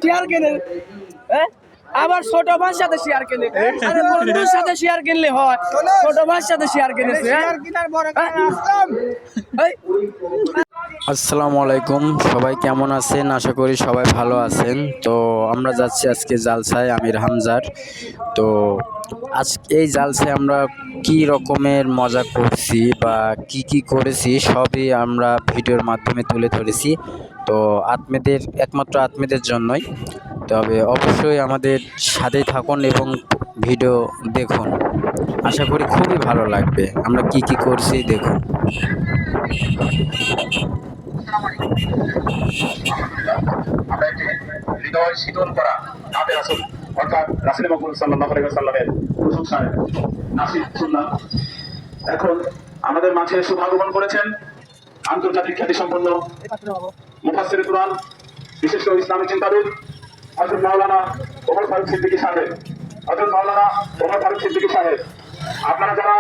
Share কিনে আবার ছোট ভাইয়ের সাথে শেয়ার কিনে আরে বন্ধুর সাথে শেয়ার কিনলে হয় ছোট ভাইয়ের সাথে শেয়ার কিনেছে শেয়ার কিনার বড় আসলাম। আসসালামু আলাইকুম, সবাই কেমন আছেন? আশা করি সবাই ভালো আছেন। তো আমরা যাচ্ছি আজকে জালসায় আমির হামজার। তো আজকে এই জালসায় আমরা কি রকমের মজা করছি বা কি করেছি সবই আমরা ভিডিওর মাধ্যমে তুলে ধরেছি। তো একমাত্র আত্মীয়দের জন্যই, তবে অবশ্যই আমাদের সাথেই থাকুন এবং ভিডিও দেখুন। আশা করি খুবই ভালো লাগবে। আমরা কি করছি দেখুন। আমরা একটি হৃদয় শীতল করা নাতে রাসূল অর্থাৎ রাসূল মকবুল সাল্লাল্লাহু আলাইহি ওয়াসাল্লামের প্রশংসায় নাসিব শুনলাম। এখন আমাদের মাঝে শুভাগমন করেছেন আন্তর্জাতিক খ্যাতিসম্পন্ন মুফাসসিরে কুরআন, বিশিষ্ট ইসলামী চিন্তাবিদ হযরত মাওলানা ওমর ফারুক সিদ্দিকী সাহেব। হযরত মাওলানা ওমর ফারুক সিদ্দিকী সাহেব, আপনারা যারা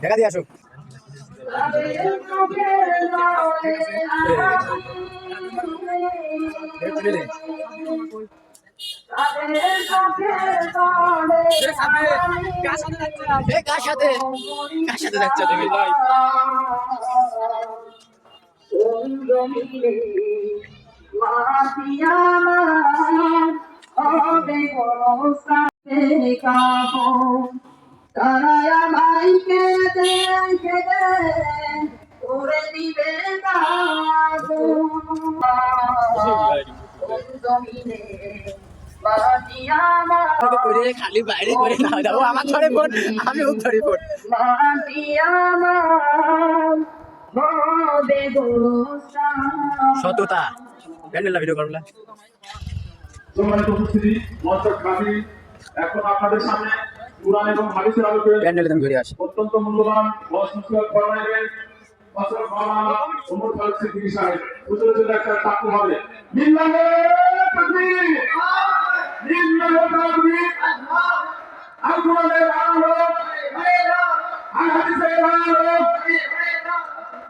দেখা দিয়ে আসো। কার সাথে যাচ্ছ তুমি ভাই? তারা ভাইকে দেখে করে দিবে খালি বাইরে করে খাওয়া দাও, আমার ঘরে ফোন, আমি ও ঘরে ফোন। সততা প্যান্ডেল ভিডিও করলা। সম্মানিত উপস্থিতি, মঞ্চের কাজী, এখন আপনাদের সামনে কুরআন এবং হাদিসের আলোকে প্যান্ডেলে তুমি ঘুরে আসো। অত্যন্ত মূল্যবান বক্তব্য ফরমাইবেন হযরত মাওলানা ওমর ফারুক সিদ্দিকী সাহেব। হুজুরের জন্য একটা তাকবীর হবে। লিল্লাহি তাকবীর, লিল্লাহি তাকবীর, আল কুরআনের আলো, আল হাদিসের আলো,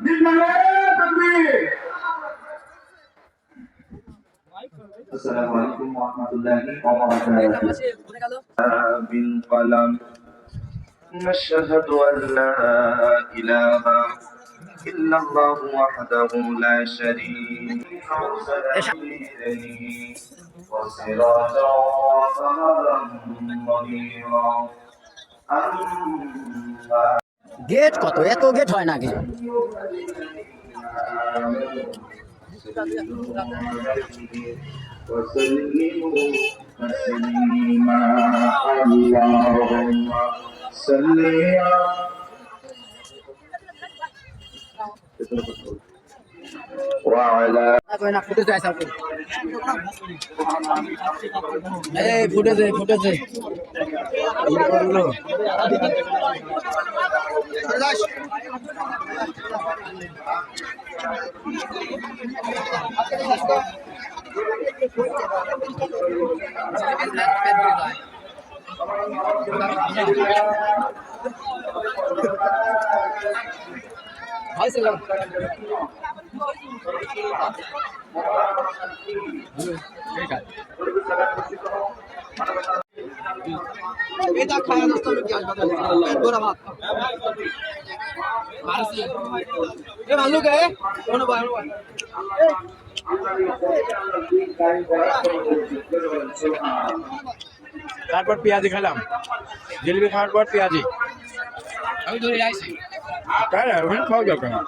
লিল্লাহি তাকবীর। السلام عليكم ورحمة الله وبركاته. بالقلم نشهد أن لا إله إلا الله وحده لا شريك له وسراجا وقمرا منيرا. গেট কত, এত গেট হয় নাকি? وسلموا تسليما. اللهم صل وعلى ফুটেছে এটা খাওয়া নষ্ট হলো কি আসবে গোরা ভাত মারছি এ ভালো কে কোন ভাই তারপর পেঁয়াজি খেলাম, জিলিপি খাওয়ার পর পেঁয়াজি। আমি ধরে আইছি তাই না? ওখানে খাওয়া দরকার না।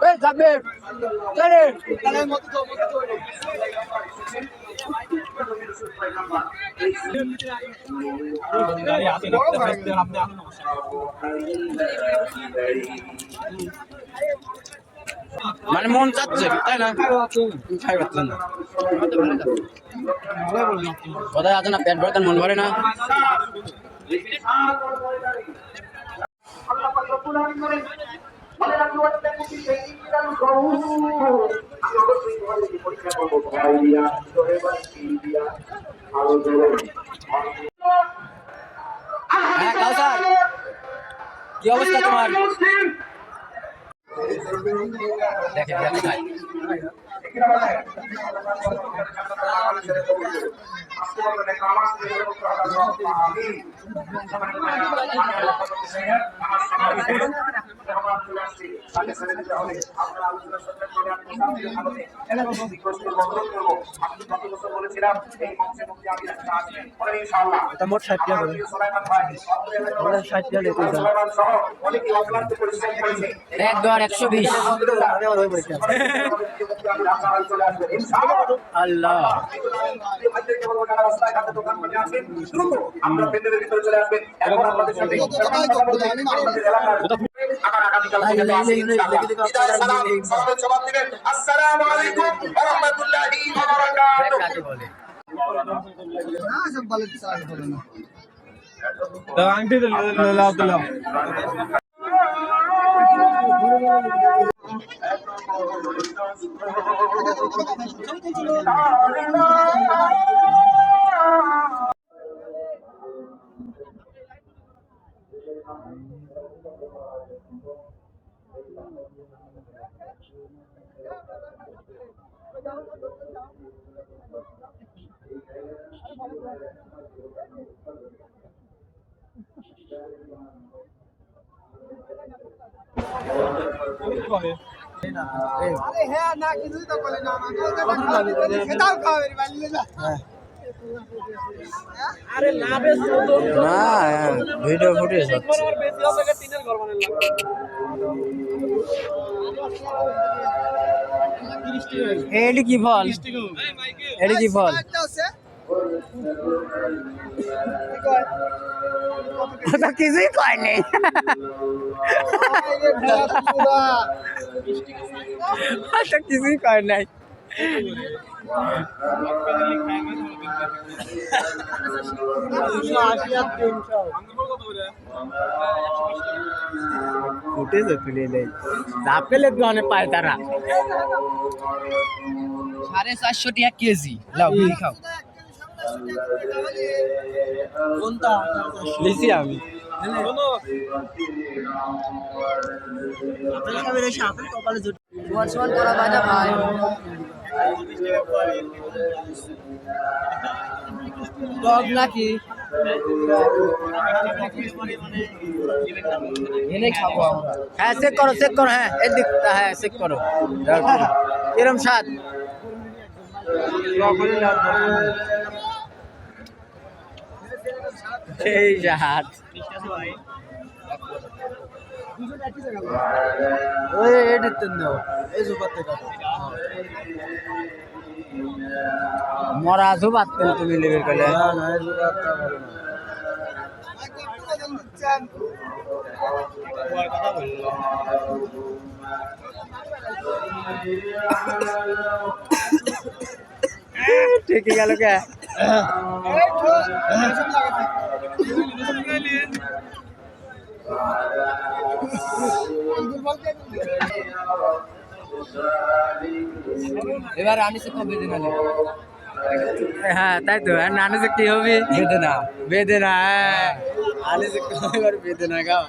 এই যাবে চলে তাহলে মত তো মানে মন চাচ্ছে তাই না? খাই পাচ্ছেন না, কোথায় আছে না, পেট ভরে মন ভরে না। আল্লাহ পাক রব্বুল আলামিন বলেন, আমি অবশ্যই তোমাদেরকে পরীক্ষা করবো ভয় দিয়া জোরে বলে কি দিয়া আরো জোরে হ্যাঁ কাউসার, কি অবস্থা তোমার? দেখে ভাই মোট 60 টাকা করে 60 টাকা লেতে যাও 1 2 120 আল্লাহ আমরা পেন্ডেলের ভিতরে চলে আসবেন এখন আপনাদের সাথে আবার আগামীকাল জবাব দিবেন। আসসালামু আলাইকুম ওয়া রাহমাতুল্লাহি ওয়া বারাকাতুহু। না ভিডিও ফুটেজ হচ্ছে। এডি কি ফল? এডি কি ফল? ওটা কিছুই কয় নেই। ওটা কিছুই কয় নাই। ফুটেছে তুলে নেই, পেলে দোকানে পায় তারা 450 টাকা কেজি। লাও বিড়ি খাও। কোনটা লিছি আমি? নাকি হ্যাঁ চেক করো হ্যাঁ এদিক হ্যাঁ চেক করো এরম স্বাদ এই স্বাদ ওই এডিতে দাও এই জুবাতে কাটো মরা জুবাতে তুমি লেবে কলে না না এই জুবাতে ভালো না ঠিক গেল কে এবার আনিসে কবে দিন আলে হ্যাঁ তাই তো আনিসে কি হবে বেদনা হ্যাঁ আনিসে এবার বেদনা গাও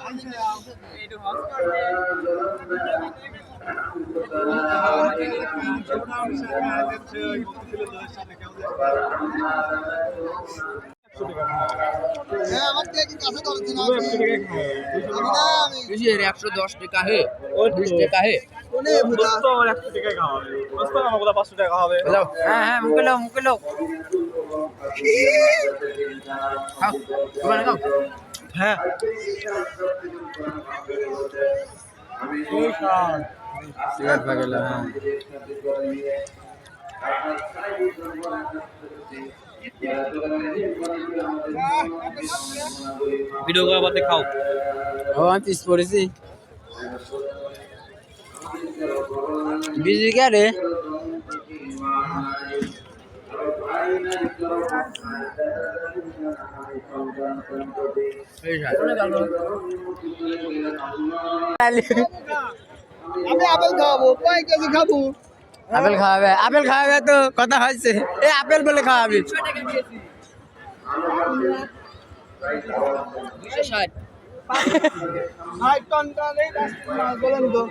আমার থেকে কাছে ধরছে না 110 টাকা হে 20 টাকা হে কোনে বুঝা তো আমার 100 টাকা খাওয়াবে দোস্ত আমাকে 500 টাকা খাওয়াবে হ্যাঁ হ্যাঁ মুকে লাও খাও তোমার খাও হ্যাঁ এই খাও সিগারেট পাগলা হ্যাঁ ভিডিও করার বাদে খাও ও আমি পিস পড়েছি বিজি কে রে আমি আপেল খাবো কয় কেজি খাবো আপেল খাওয়াবে তো কথা হয়েছে এ আপেল বলে খাওয়াবি বলেন তো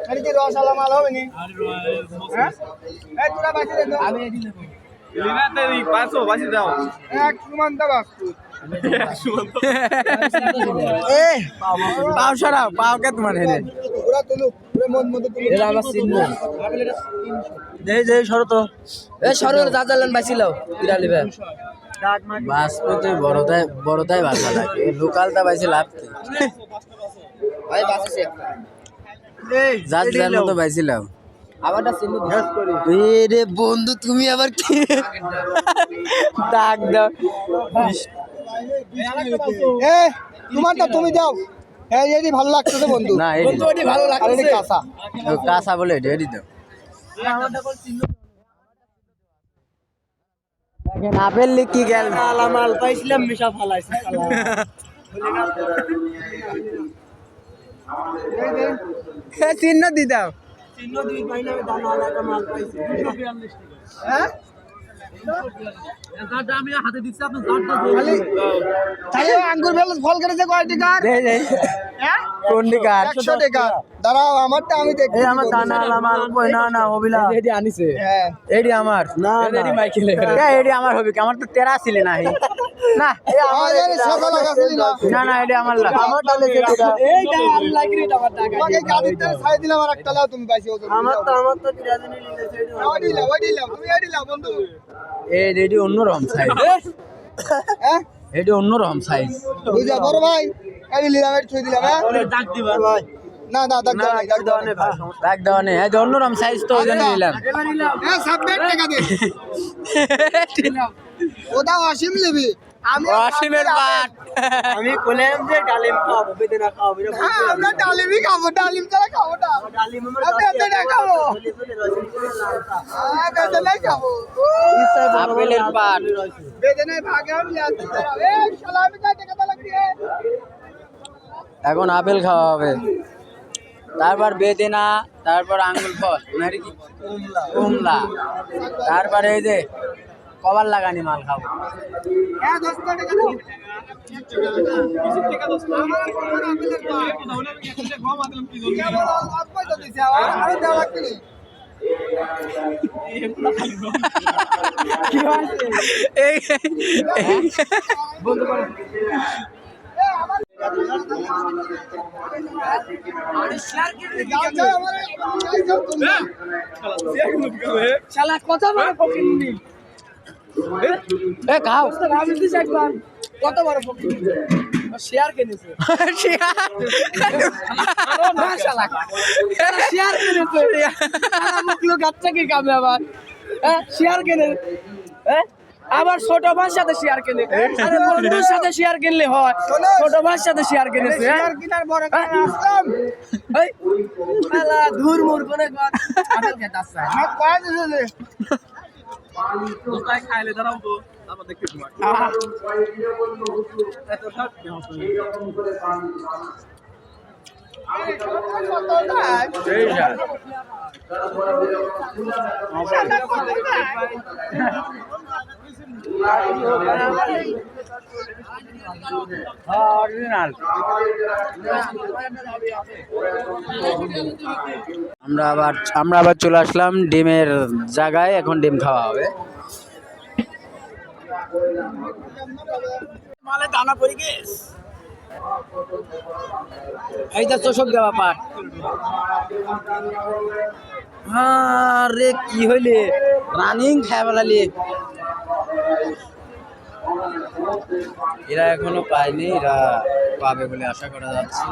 এটা কি রসালা মাল হবে নি হ্যাঁ এই তোরা বাঁচি দে তো আমি এদিকে লিনাতে 500 বাঁচি দাও এক সুমান দাও এ পাও সরাও পাও কে তোমার হেনে পুরা তুলু পুরা মন মতো তুলু এটা আমার চিহ্ন দেই সরো তো এ সরো জাজালান বাঁচিলাও কিরা লিবে বাসপতি বড়টাই ভালো লাগে লোকালটা পাইছে লাভ কি ভাই বাঁচিছে যার যার মতো পাইছিলাম আমারটা চিহ্ন দিস করি রে বন্ধু তুমি আবার কি ডাক দাও এ তোমারটা তুমি দাও এই এডি ভালো লাগতেছে বন্ধু না বন্ধু এডি ভালো এডি লাগতেছে কাঁচা কাঁচা বলে এডি দাও দেখেন আপেল লিখি গেল মাল পাইছিলাম মিশা ফালাইছে চিহ্ন দি দাও চিহ্ন দিই ভাই না দানা লাগা মাল পাইছে 242 হ্যাঁ যার দাম আমি হাতে দিচ্ছি আপনি যারটা খালি তাহলে আঙ্গুর ফল করেছে কয় টাকা দে হ্যাঁ কোন দিকে 100 টাকা দাঁড়াও আমারটা আমি দেখি আমার দানা মাল কই না হবিলা এডি আনিছে হ্যাঁ এডি আমার না এডি মাইকেল এডি আমার হবে কি আমার তো 13 ছিল না না সাদা লাগাছিলি না না এডি আমার লাগা আমার ডালে যেটা এইটা আর লাগি রে আমার টাকা তোমাকে গাড়িতে ছাই দিলাম আর একটা লাও তুমি পাইছি আমার তো বিরাজনী নিলেছে ওই দিলাম তুমি এই দিলাম বন্ধু এডি অন্যরকম সাইজ হ্যাঁ এডি অন্যরকম সাইজ বুঝা বড় ভাই এই দিলাম এই ছুই দিলাম হ্যাঁ ডাক দিবা ভাই না দাগ দাও না ডাক দাও না এই অন্যরকম সাইজ তো ওই জন্য নিলাম হ্যাঁ 70 টাকা দে ওটা অসীম নেবি আমি অসীমের পাট আমি বললাম যে ডালিম খাবো বেদনা খাবো হ্যাঁ আমরা ডালিমই খাবো ডালিম ছাড়া খাবো না ডালিম আমরা বেদনা খাবো হ্যাঁ বেদনা খাবো আপেলের পাট বেদনায় ভাগে আমি যাচ্ছি এই শালা আমি কয় টাকা লাগবে এখন আপেল খাওয়া হবে তারপর বেদেনা তারপর আঙ্গুল ফল নাকি কি কমলা তারপরে এই যে কবার লাগানি মাল খাবো হ্যাঁ 10 টাকা দাও 20 টাকা 10 টাকা আমার কোন আপেলের পাট দাওনা আমি একটা খাওয়া দিলাম কি জন্য অল্প তো দিছি আর দাও লাগবে কি হইছে এই বন্ধ করো শালা কত বড় ফকিন্নি এ খাও আমি দিছি একবার কত বড় ফকিন্নি শেয়ার কিনেছে শালা এরা শেয়ার কিনেছে শালা মুখলো গাচ্চা কি কামে আবার শেয়ার কিনে আবার ছোট ভাইয়ের সাথে শেয়ার কিনে আরে বন্ধুর সাথে শেয়ার কিনলে হয় ছোট ভাইয়ের সাথে শেয়ার কিনেছে শেয়ার কিনার বড় কারণ আসলাম এই শালা ধুর মুর কোনে কর আপেল খেতে আসছে আমার কয় দিছে দোস্তাই খাইলে দাঁড়াও তো আবার দেখতে তোমার এত সব এই যা অরিজিনাল আমরা আবার চলে আসলাম ডিমের জায়গায় এখন ডিম খাওয়া হবে মালে দানা পড়ে গেছে এইটা চোষক দেওয়া পাট আরে কি হইলে রানিং খাই বলালি এরা এখনো পায়নি এরা পাবে বলে আশা করা যাচ্ছে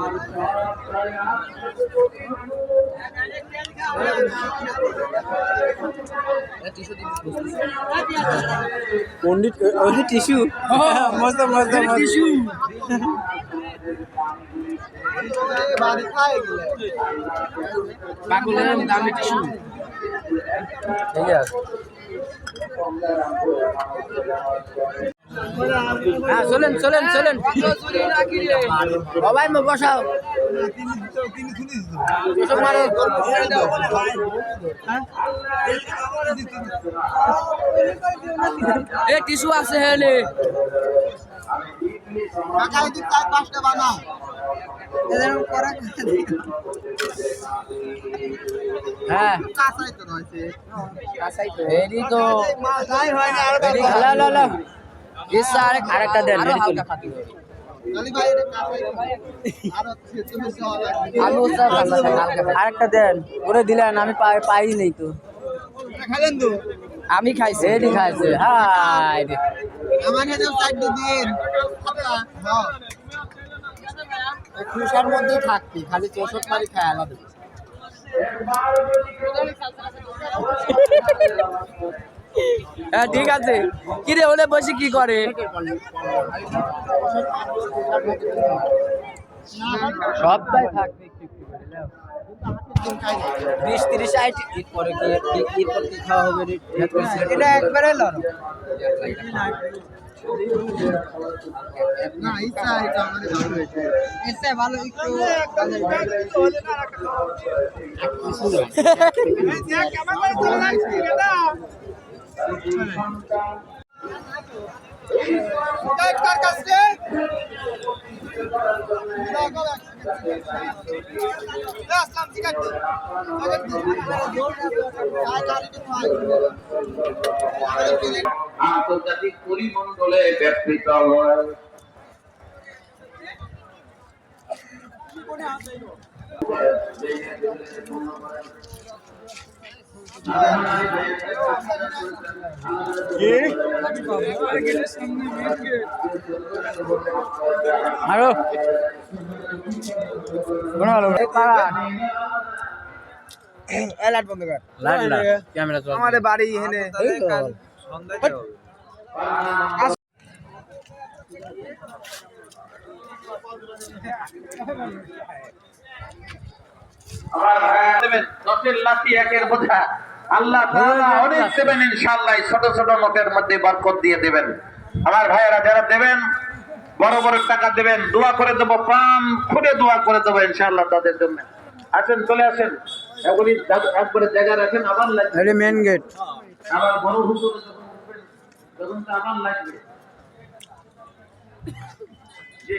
পন্ডিত ওই টিস্যু মস্ত মস্ত টিস্যু বাড়ি খায় গেলে পাগলের দামি টিস্যু ঠিক আছে হ্যাঁ চলেন চলেন চলেন সবাই বসাও এসব মারো। এ টিস্যু আছে হেলে হ্যাঁ এডি তো আরেকটা দেন আরেকটা দেন ওরে দিলেন আমি পাই নেই তো আমি খাইছি এডি খাইছে হাই খুশার মধ্যে থাকতি খালি 64 মারি খায় আলাদা হ্যাঁ ঠিক আছে কি রে ওলে বসে কি করে সবটাই থাকবে একটু 20-30 আইট পরে কি খাওয়া হবে এটা একবারে লড়ো না ইচ্ছা এটা আমাদের ভালো হয়েছে এসে ভালো একটু আন্তর্জাতিক পরিমণ্ডলে ব্যাপৃত হয় আরো লাইট বন্ধ কর ক্যামেরা চল আমাদের বাড়ি এখানে আল্লাহ তাআলা অনেক দেবেন ইনশাআল্লাহ ছোট ছোট নোটের মধ্যে বরকত দিয়ে দেবেন আমার ভাইয়েরা যারা দেবেন বড় বড় টাকা দেবেন দোয়া করে দেবো প্রাণ খুলে দোয়া করে দেবো ইনশাআল্লাহ তাদের জন্য আসেন চলে আসেন এগুলি একবারে জায়গা রাখেন আবার লাগবে মেন গেট আবার বড় হুজুর যখন আবার লাগবে জি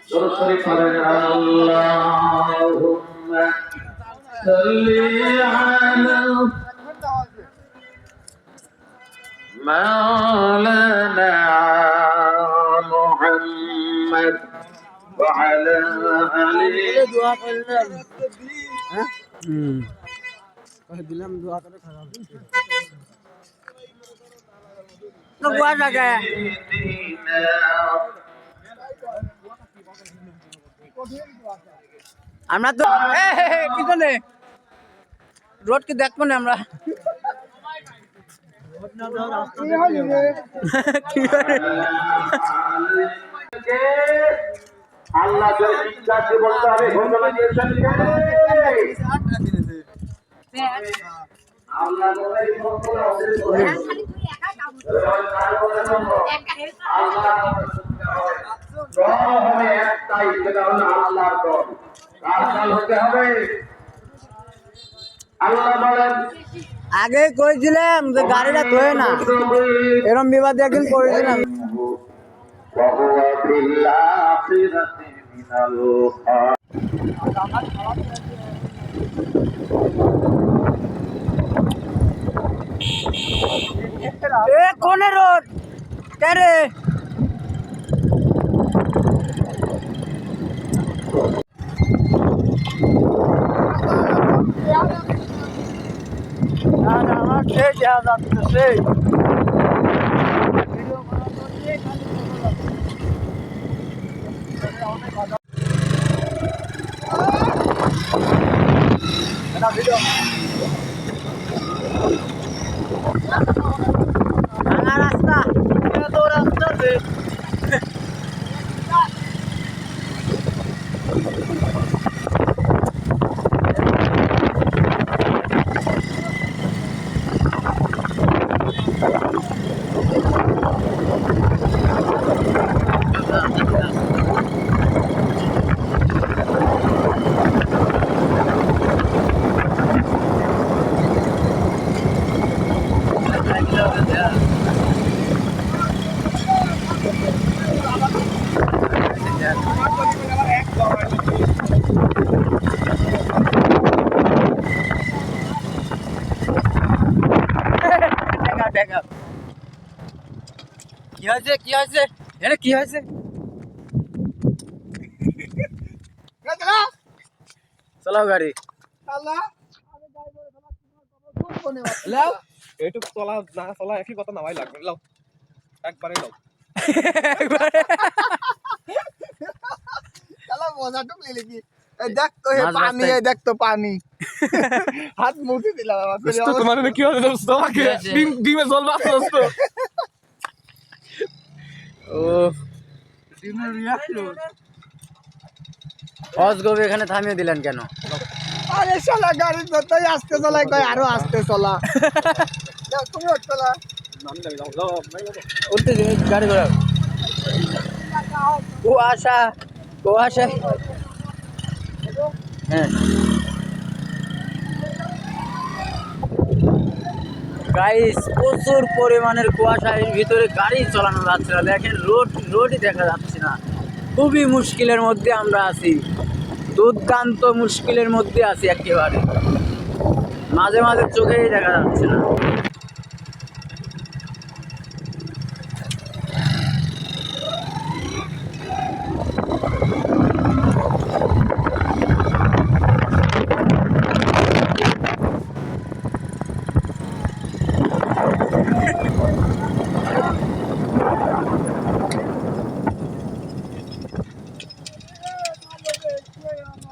দরুদ শরীফ পড়েন আল্লাহুম্মা সাল্লি আলা মাওলানা মুহাম্মদ ওয়া আলা আলিহি দোয়া করলাম হ্যাঁ দিলাম দোয়া করে খারাপ তো দোয়া জায়গা আমরা তো কি করে রোড কি দেখবো না আমরা আল্লাহ যে শিক্ষাকে বলতে হবে ঘোষণা দিয়েছেন আল্লাহ একটাই সেটা হলো আল্লাহর দল কার দল হতে হবে আল্লাহ বলেন আগে কইছিলাম যে গাড়িটা ধোয় না এরকম বিবাদ একদিন করেছিলাম وهو في الآخرة من الخاسرين এ কোনে রোড কেরে আমার সেই যাওয়া যাচ্ছে সেই রাস্তা রাস্তা দেখা কি হয়েছে কি হয়েছে এটা কি হয়েছে চালাও গাড়ি লাও এইটুক চলা না চলা একই কথা না ভাই লাগবে লাও একবারে লাও শালা মজা টুকলি লিখি এই দেখ তো হে মাঝ পানি রাস্তায়- এই দেখ তো পানি হাত মুছে দিলাম আমার দোস্ত তোমার কি হয়েছে দোস্ত আমাকে কি হয়েছে? ডিমে জল মারছে দোস্ত ও অজগবি এখানে থামিয়ে দিলেন কেন আরে শালা গাড়ি যতই আস্তে চালাই কয় আরো আস্তে চলা যাও তুমি চলা নাম দাও যাও যাও ভাই যাও উঠতে দিন গাড়ি ঘোরাও কুয়াশা কুয়াশা হ্যাঁ গাইস প্রচুর পরিমাণের কুয়াশা এর ভিতরে গাড়ি চালানো যাচ্ছে না দেখেন রোডই দেখা যাচ্ছে না খুবই মুশকিলের মধ্যে আমরা আছি দুর্দান্ত মুশকিলের মধ্যে আছি একেবারে মাঝে মাঝে চোখেই দেখা যাচ্ছে না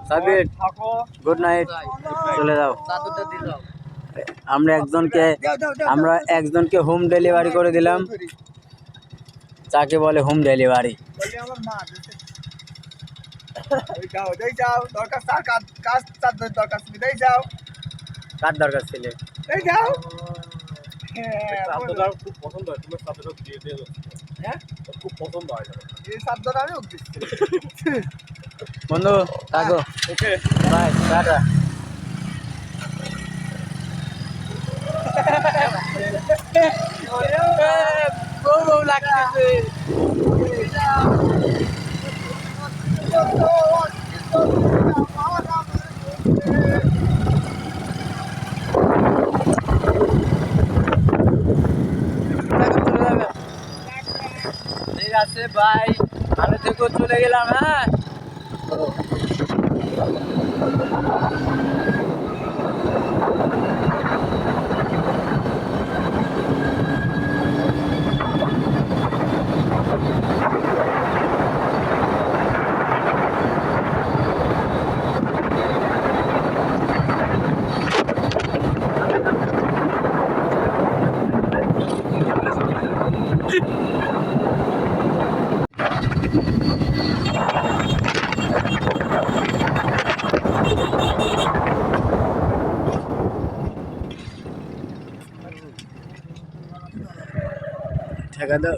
সাবির থাকো গুড নাইট চলে যাও আমরা একজনকে হোম ডেলিভারি করে দিলাম যাকে বলে হোম ডেলিভারি বলি আমার মা দেই যাও দরকার স্যার কাজ চার দরকার তুমি দেই যাও কার দরকার ছিল দেই যাও হ্যাঁ শব্দটা খুব পছন্দ হয় তোমার শব্দটা দিয়ে দিয়ে দাও হ্যাঁ খুব পছন্দ হয় এই শব্দটা আমি উঠছি বন্ধু থাকো ওকে বাই টাটা বউ বউ লাগতেছে ঠিক আছে ভাই ভালো থেকো চলে গেলাম হ্যাঁ ঠেকা দাও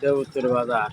দেবুত্তর বাজার